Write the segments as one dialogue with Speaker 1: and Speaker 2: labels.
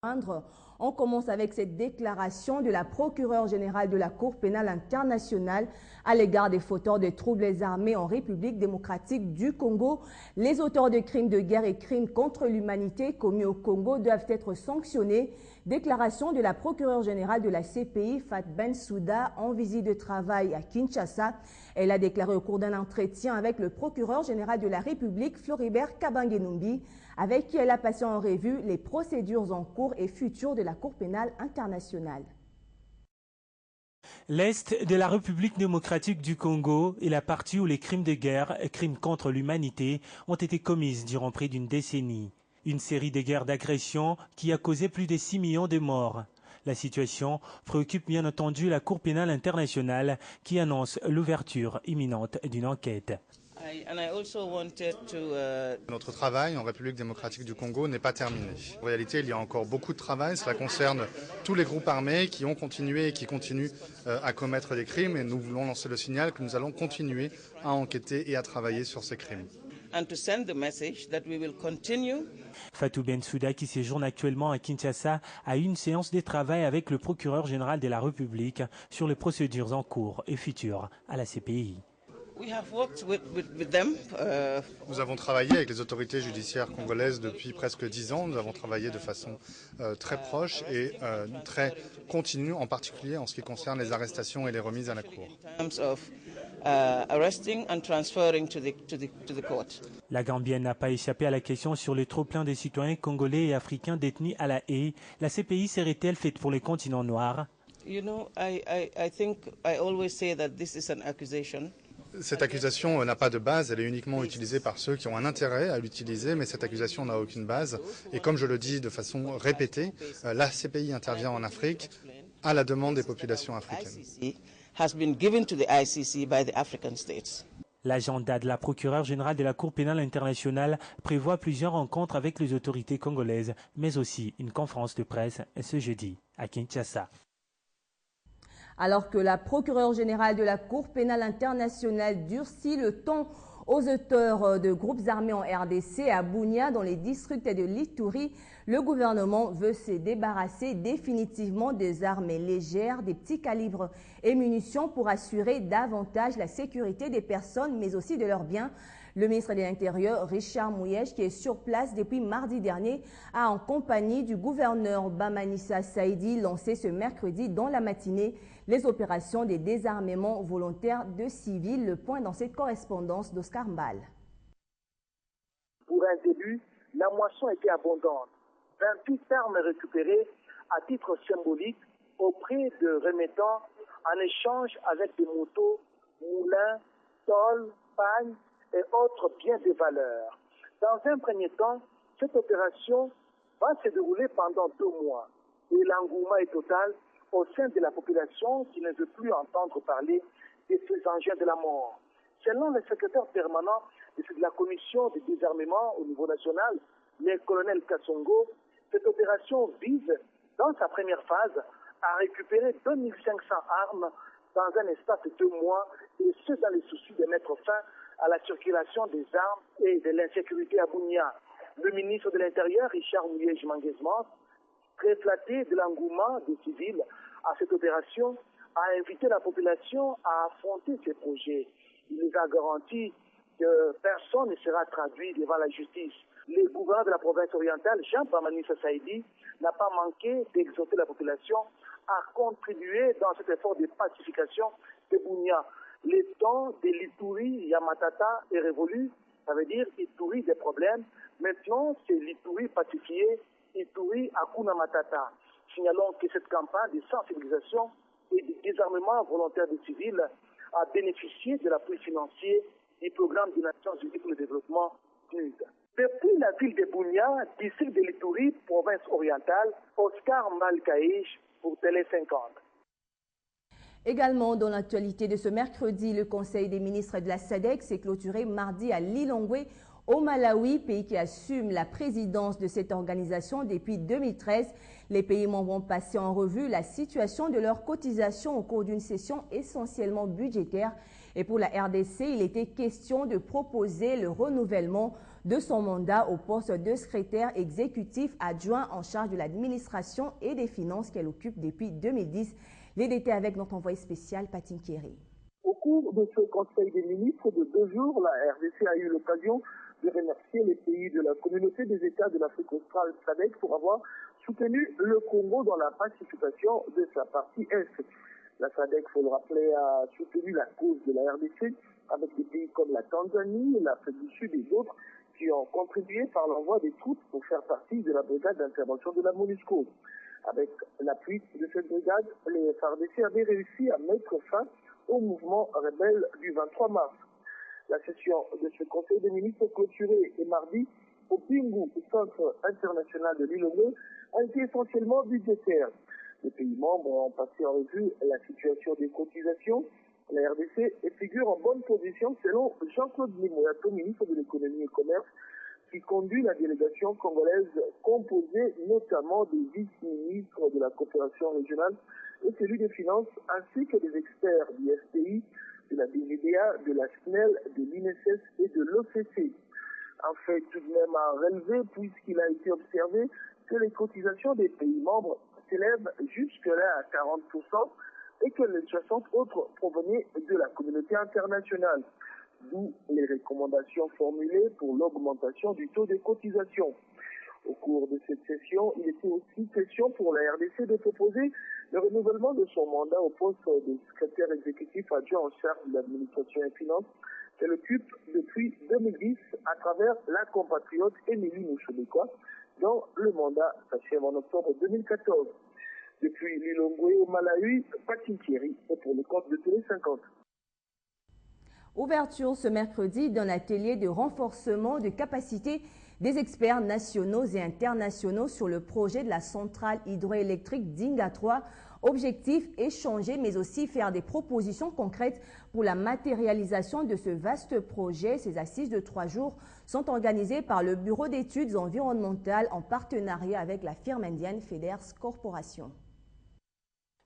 Speaker 1: On commence avec cette déclaration de la procureure générale de la Cour pénale internationale à l'égard des fauteurs de troubles armés en République démocratique du Congo. Les auteurs de crimes de guerre et crimes contre l'humanité commis au Congo doivent être sanctionnés. Déclaration de la procureure générale de la CPI, Fat Bensouda, en visite de travail à Kinshasa. Elle a déclaré au cours d'un entretien avec le procureur général de la République, Floribert Kabange-Numbi, avec qui elle a passé en revue les procédures en cours et futures de la Cour pénale internationale.
Speaker 2: L'Est de la République démocratique du Congo est la partie où les crimes de guerre, crimes contre l'humanité, ont été commis durant près d'une décennie. Une série de guerres d'agression qui a causé plus de 6 millions de morts. La situation préoccupe bien entendu la Cour pénale internationale qui annonce l'ouverture imminente d'une enquête.
Speaker 3: Notre travail en République démocratique du Congo n'est pas terminé. En réalité, il y a encore beaucoup de travail. Cela concerne tous les groupes armés qui ont continué et qui continuent à commettre des crimes. Et nous voulons lancer le signal que nous allons continuer à enquêter et à travailler sur ces crimes.
Speaker 2: Fatou Bensouda, qui séjourne actuellement à Kinshasa, a eu une séance de travail avec le procureur général de la République sur les procédures en cours et futures à la CPI.
Speaker 3: Nous avons travaillé avec les autorités judiciaires congolaises depuis presque 10 ans. Nous avons travaillé de façon très proche et très continue, en particulier en ce qui concerne les arrestations et les remises à la Cour.
Speaker 2: La Gambienne n'a pas échappé à la question sur le trop-plein des citoyens congolais et africains détenus à La Haye. La CPI serait-elle faite pour les continents noirs?
Speaker 3: Cette accusation n'a pas de base, elle est uniquement utilisée par ceux qui ont un intérêt à l'utiliser, mais cette accusation n'a aucune base. Et comme je le dis de façon répétée, la CPI intervient en Afrique à la demande des populations africaines.
Speaker 2: L'agenda de la procureure générale de la Cour pénale internationale prévoit plusieurs rencontres avec les autorités congolaises, mais aussi une conférence de presse ce jeudi à Kinshasa.
Speaker 1: Alors que la procureure générale de la Cour pénale internationale durcit le ton aux auteurs de groupes armés en RDC à Bunia, dans les districts de l'Ituri, le gouvernement veut se débarrasser définitivement des armes légères, des petits calibres et munitions pour assurer davantage la sécurité des personnes, mais aussi de leurs biens. Le ministre de l'Intérieur, Richard Mouyej, qui est sur place depuis mardi dernier, a en compagnie du gouverneur Bamanissa Saïdi lancé ce mercredi dans la matinée les opérations de désarmement volontaire de civils. Le point dans cette correspondance d'Oscar Mbal.
Speaker 4: Pour un début, la moisson était abondante. 28 armes récupérées à titre symbolique auprès de remettants en échange avec des motos, moulins, tôles, pagnes et autres biens de valeur. Dans un premier temps, cette opération va se dérouler pendant 2 mois et l'engouement est total au sein de la population qui ne veut plus entendre parler de ces engins de la mort. Selon le secrétaire permanent de la commission de désarmement au niveau national, le colonel Kassongo, cette opération vise, dans sa première phase, à récupérer 2500 armes dans un espace de 2 mois, et ce dans le souci de mettre fin à la circulation des armes et de l'insécurité à Bunia. Le ministre de l'Intérieur, Richard Mouyej Manguesman, très flatté de l'engouement des civils à cette opération, a invité la population à affronter ces projets. Il les a garanti que personne ne sera traduit devant la justice. Le gouverneur de la province orientale, Jean Bamanissa Saïdi, n'a pas manqué d'exhorter la population à contribuer dans cet effort de pacification de Bunia. Le temps de l'Ituri Yamatata est révolu, ça veut dire Ituri des problèmes. Maintenant, c'est l'Ituri pacifié, Ituri Hakuna Matata. Signalons que cette campagne de sensibilisation et de désarmement volontaire des civils a bénéficié de l'appui financier du programme des Nations Unies pour le développement PNUD. Depuis la ville de Bunia, district de l'Ituri, province orientale, Oscar Malkaïch pour Télé 50.
Speaker 1: Également dans l'actualité de ce mercredi, le Conseil des ministres de la SADC s'est clôturé mardi à Lilongwe, au Malawi, pays qui assume la présidence de cette organisation depuis 2013. Les pays membres ont passé en revue la situation de leurs cotisations au cours d'une session essentiellement budgétaire. Et pour la RDC, il était question de proposer le renouvellement de son mandat au poste de secrétaire exécutif adjoint en charge de l'administration et des finances qu'elle occupe depuis 2010. Les détails avec notre envoyé spécial, Patine Kéré.
Speaker 4: Au cours de ce Conseil des ministres de 2 jours, la RDC a eu l'occasion de remercier les pays de la communauté des États de l'Afrique australe SADC pour avoir soutenu le Congo dans la pacification de sa partie Est. La SADC, il faut le rappeler, a soutenu la cause de la RDC avec des pays comme la Tanzanie, l'Afrique du Sud et d'autres qui ont contribué par l'envoi des troupes pour faire partie de la brigade d'intervention de la MONUSCO. Avec l'appui de cette brigade, les FARDC avaient réussi à mettre fin au mouvement rebelle du 23 mars. La session de ce Conseil des ministres clôturée et mardi au Bingu, centre international de Lilongwe, a été essentiellement budgétaire. Les pays membres ont passé en revue la situation des cotisations. La RDC figure en bonne position selon Jean-Claude Limoyato, ministre de l'économie et commerce, qui conduit la délégation congolaise composée notamment des vice-ministres de la coopération régionale et celui des finances, ainsi que des experts du FPI, de la BVDA, de la SNEL, de l'INSS et de l'OCC. Un fait tout de même à relever puisqu'il a été observé que les cotisations des pays membres s'élèvent jusque-là à 40% et que les 60 autres provenaient de la communauté internationale. D'où les recommandations formulées pour l'augmentation du taux des cotisations. Au cours de cette session, il était aussi question pour la RDC de proposer le renouvellement de son mandat au poste de secrétaire exécutif adjoint en charge de l'administration et finances qu'elle occupe depuis 2010 à travers la compatriote Émilie Mouchoubekwa, dont le mandat s'achève en octobre 2014. Depuis Lilongwe au Malawi, Patine Thierry pour le compte de Télé 50.
Speaker 1: Ouverture ce mercredi d'un atelier de renforcement de capacité des experts nationaux et internationaux sur le projet de la centrale hydroélectrique d'Inga 3. Objectif, échanger mais aussi faire des propositions concrètes pour la matérialisation de ce vaste projet. Ces assises de 3 jours sont organisées par le Bureau d'études environnementales en partenariat avec la firme indienne FedEx Corporation.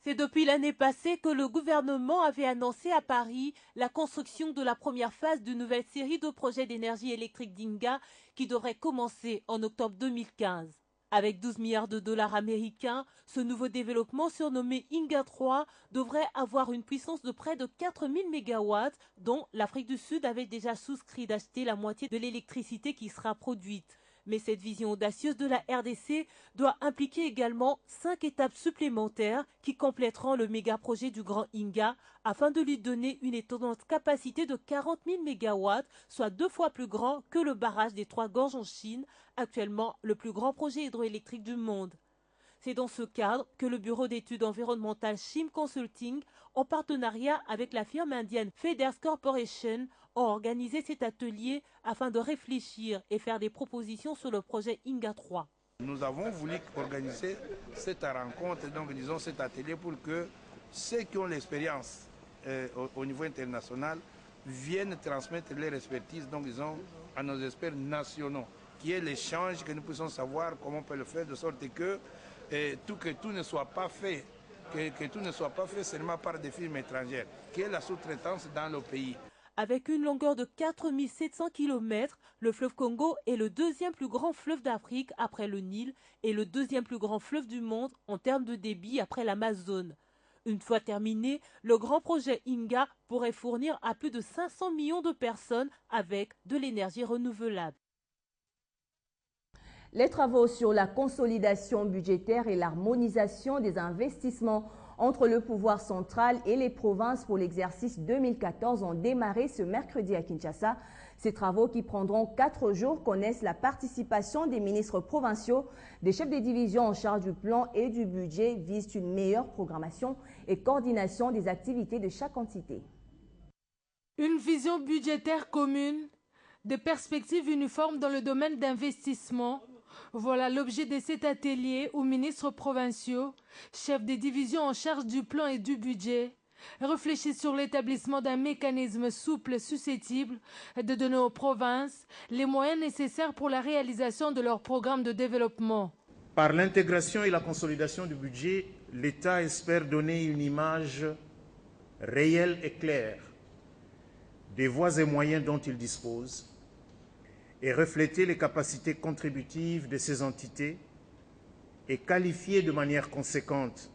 Speaker 5: C'est depuis l'année passée que le gouvernement avait annoncé à Paris la construction de la première phase d'une nouvelle série de projets d'énergie électrique d'Inga qui devrait commencer en octobre 2015. Avec 12 milliards de dollars américains, ce nouveau développement surnommé Inga 3 devrait avoir une puissance de près de 4000 MW, dont l'Afrique du Sud avait déjà souscrit d'acheter la moitié de l'électricité qui sera produite. Mais cette vision audacieuse de la RDC doit impliquer également 5 étapes supplémentaires qui compléteront le méga-projet du Grand Inga afin de lui donner une étonnante capacité de 40 000 MW, soit 2 fois plus grand que le barrage des Trois Gorges en Chine, actuellement le plus grand projet hydroélectrique du monde. C'est dans ce cadre que le bureau d'études environnementales Shim Consulting, en partenariat avec la firme indienne FedEx Corporation, ont organisé cet atelier afin de réfléchir et faire des propositions sur le projet Inga 3.
Speaker 6: Nous avons voulu organiser cette rencontre, donc disons cet atelier pour que ceux qui ont l'expérience au niveau international viennent transmettre leur expertise, donc disons à nos experts nationaux, qui est l'échange, que nous puissions savoir comment on peut le faire de sorte que tout ne soit pas fait, que tout ne soit pas fait seulement par des firmes étrangères, qui est la sous-traitance dans le pays.
Speaker 5: Avec une longueur de 4700 km, le fleuve Congo est le deuxième plus grand fleuve d'Afrique après le Nil et le deuxième plus grand fleuve du monde en termes de débit après l'Amazone. Une fois terminé, le grand projet Inga pourrait fournir à plus de 500 millions de personnes avec de l'énergie renouvelable.
Speaker 1: Les travaux sur la consolidation budgétaire et l'harmonisation des investissements entre le pouvoir central et les provinces pour l'exercice 2014 ont démarré ce mercredi à Kinshasa. Ces travaux qui prendront 4 jours connaissent la participation des ministres provinciaux, des chefs des divisions en charge du plan et du budget, visent une meilleure programmation et coordination des activités de chaque entité.
Speaker 7: Une vision budgétaire commune, des perspectives uniformes dans le domaine d'investissement. Voilà l'objet de cet atelier où ministres provinciaux, chefs des divisions en charge du plan et du budget, réfléchissent sur l'établissement d'un mécanisme souple susceptible de donner aux provinces les moyens nécessaires pour la réalisation de leurs programmes de développement.
Speaker 8: Par l'intégration et la consolidation du budget, l'État espère donner une image réelle et claire des voies et moyens dont il dispose et refléter les capacités contributives de ces entités et qualifier de manière conséquente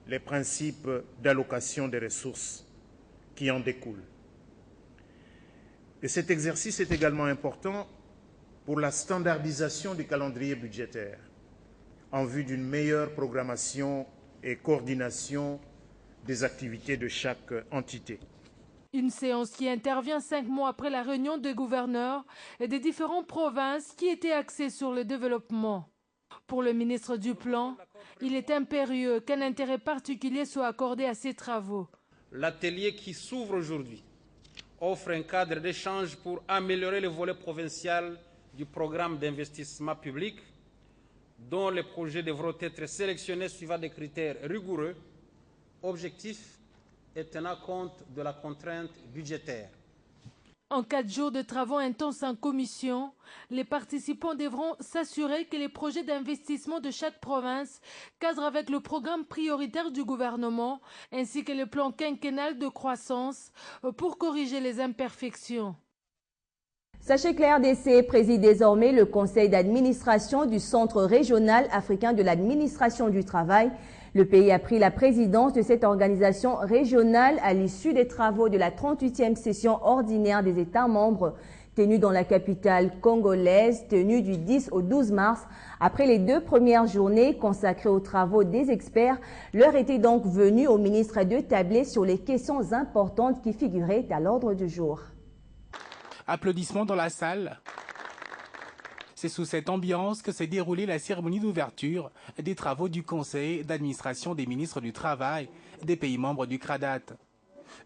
Speaker 8: les principes d'allocation des ressources qui en découlent. Et cet exercice est également important pour la standardisation du calendrier budgétaire en vue d'une meilleure programmation et coordination des activités de chaque entité.
Speaker 7: Une séance qui intervient 5 mois après la réunion des gouverneurs et des différentes provinces qui était axée sur le développement. Pour le ministre du Plan, il est impérieux qu'un intérêt particulier soit accordé à ces travaux.
Speaker 9: L'atelier qui s'ouvre aujourd'hui offre un cadre d'échange pour améliorer le volet provincial du programme d'investissement public, dont les projets devront être sélectionnés suivant des critères rigoureux, objectifs et tenant compte de la contrainte budgétaire.
Speaker 7: En 4 jours de travaux intenses en commission, les participants devront s'assurer que les projets d'investissement de chaque province cadrent avec le programme prioritaire du gouvernement ainsi que le plan quinquennal de croissance pour corriger les imperfections.
Speaker 1: Sachez que la RDC préside désormais le conseil d'administration du Centre régional africain de l'administration du travail. Le pays a pris la présidence de cette organisation régionale à l'issue des travaux de la 38e session ordinaire des États membres tenue dans la capitale congolaise, tenue du 10 au 12 mars. Après les 2 premières journées consacrées aux travaux des experts, l'heure était donc venue au ministre de tabler sur les questions importantes qui figuraient à l'ordre du jour.
Speaker 2: Applaudissements dans la salle. C'est sous cette ambiance que s'est déroulée la cérémonie d'ouverture des travaux du Conseil d'administration des ministres du Travail des pays membres du CRADAT.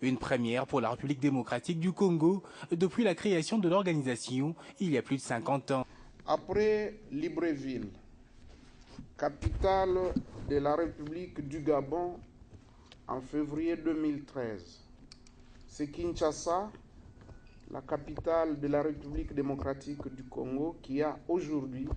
Speaker 2: Une première pour la République démocratique du Congo depuis la création de l'organisation il y a plus de 50 ans.
Speaker 10: Après Libreville, capitale de la République du Gabon en février 2013, c'est Kinshasa, la capitale de la République démocratique du Congo, qui a aujourd'hui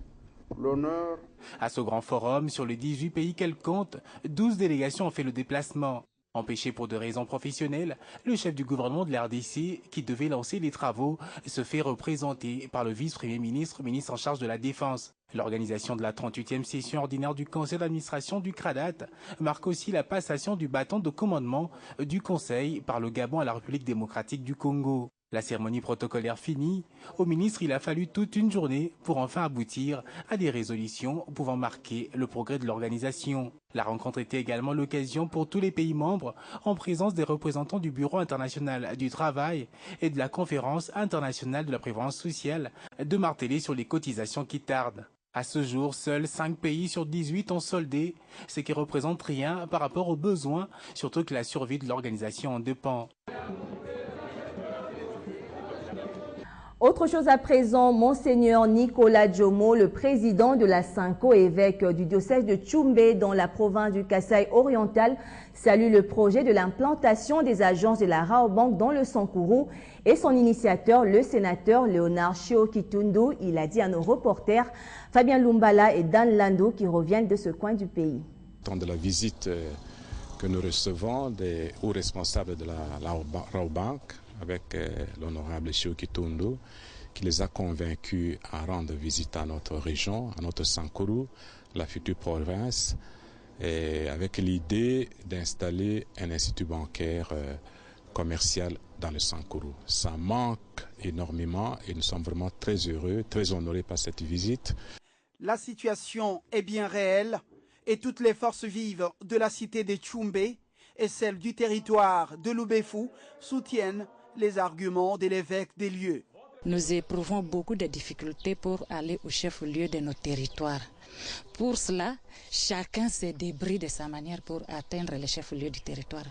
Speaker 10: l'honneur.
Speaker 2: À ce grand forum, sur les 18 pays qu'elle compte, 12 délégations ont fait le déplacement. Empêché pour des raisons professionnelles, le chef du gouvernement de la RDC, qui devait lancer les travaux, se fait représenter par le vice-premier ministre, ministre en charge de la Défense. L'organisation de la 38e session ordinaire du conseil d'administration du CRADAT marque aussi la passation du bâton de commandement du conseil par le Gabon à la République démocratique du Congo. La cérémonie protocolaire finie, au ministre il a fallu toute une journée pour enfin aboutir à des résolutions pouvant marquer le progrès de l'organisation. La rencontre était également l'occasion pour tous les pays membres, en présence des représentants du Bureau international du travail et de la Conférence internationale de la prévoyance sociale, de marteler sur les cotisations qui tardent. À ce jour, seuls 5 pays sur 18 ont soldé, ce qui représente rien par rapport aux besoins, surtout que la survie de l'organisation en dépend.
Speaker 1: Autre chose à présent, Monseigneur Nicolas Djomo, le président de la Sanko, évêque du diocèse de Tchoumbé dans la province du Kasaï oriental, salue le projet de l'implantation des agences de la Raobank dans le Sankourou et son initiateur, le sénateur Léonard Chio Kitundu. Il a dit à nos reporters Fabien Lumbala et Dan Lando qui reviennent de ce coin du pays.
Speaker 11: Tant de la visite que nous recevons des hauts responsables de la Raobank, avec l'honorable Chio Kitundu, qui les a convaincus à rendre visite à notre région, à notre Sankourou, la future province, et avec l'idée d'installer un institut bancaire commercial dans le Sankourou. Ça manque énormément et nous sommes vraiment très heureux, très honorés par cette visite.
Speaker 12: La situation est bien réelle et toutes les forces vives de la cité de Tchoumbé et celles du territoire de Loubefou soutiennent les arguments de l'évêque des lieux.
Speaker 13: Nous éprouvons beaucoup de difficultés pour aller au chef-lieu de nos territoires. Pour cela, chacun se débrouille de sa manière pour atteindre le chef-lieu du territoire.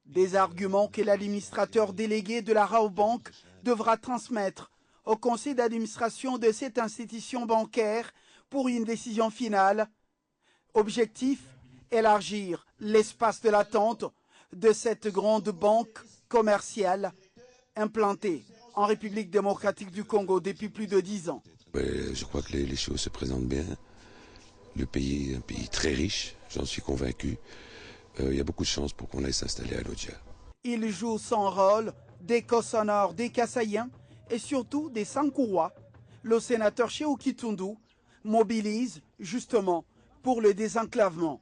Speaker 12: Des arguments que l'administrateur délégué de la Raobank devra transmettre au conseil d'administration de cette institution bancaire pour une décision finale. Objectif, élargir l'espace de l'attente de cette grande banque commerciale implantée en République démocratique du Congo depuis plus de 10 ans.
Speaker 14: Je crois que les choses se présentent bien. Le pays est un pays très riche, j'en suis convaincu. Il y a beaucoup de chances pour qu'on aille s'installer à Lodja.
Speaker 12: Il joue son rôle des Kossonors, des Kassaïens et surtout des Sankourois. le sénateur Shehu Kitundu mobilise justement pour le désenclavement.